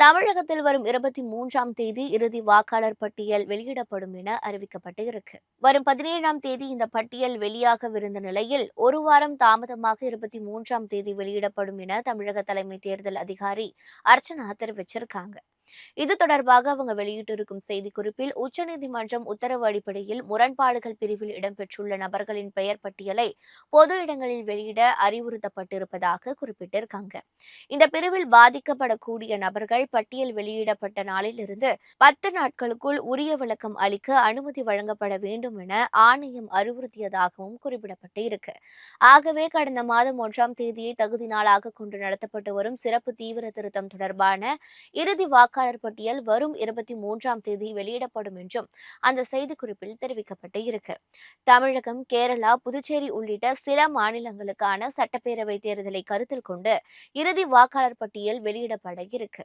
தமிழகத்தில் வரும் 23ஆம் தேதி இறுதி வாக்காளர் பட்டியல் வெளியிடப்படும் என அறிவிக்கப்பட்டு இருக்கு. வரும் 17ஆம் தேதி இந்த பட்டியல் வெளியாகவிருந்த நிலையில் ஒரு வாரம் தாமதமாக 23ஆம் தேதி வெளியிடப்படும் என தமிழக தலைமை தேர்தல் அதிகாரி அர்ச்சனா தெரிவிச்சிருக்காங்க. இது தொடர்பாக அவங்க வெளியிட்டிருக்கும் செய்திக்குறிப்பில், உச்சநீதிமன்றம் உத்தரவு அடிப்படையில் முரண்பாடுகள் பிரிவில் இடம்பெற்றுள்ள நபர்களின் பெயர் பட்டியலை பொது இடங்களில் வெளியிட அறிவுறுத்தப்பட்டிருப்பதாக குறிப்பிட்டிருக்காங்க. இந்த பிரிவில் பாதிக்கப்படக்கூடிய நபர்கள் பட்டியல் வெளியிடப்பட்ட நாளிலிருந்து 10 நாட்களுக்குள் உரிய விளக்கம் அளிக்க அனுமதி வழங்கப்பட வேண்டும் என ஆணையம் அறிவுறுத்தியதாகவும் குறிப்பிடப்பட்டு இருக்கு. ஆகவே கடந்த மாதம் 1ஆம் தேதியை தகுதி நாளாக கொண்டு நடத்தப்பட்டு வரும் சிறப்பு தீவிர திருத்தம் தொடர்பான இறுதி வாக்காளர் பட்டியல் வரும் 23ஆம் தேதி வெளியிடப்படும் என்றும் அந்த செய்திக்குறிப்பில் தெரிவிக்கப்பட்டு இருக்கு. தமிழகம், கேரளா, புதுச்சேரி உள்ளிட்ட சில மாநிலங்களுக்கான சட்டப்பேரவை தேர்தலை கருத்தில் கொண்டு இறுதி வாக்காளர் பட்டியல் வெளியிடப்பட இருக்கு.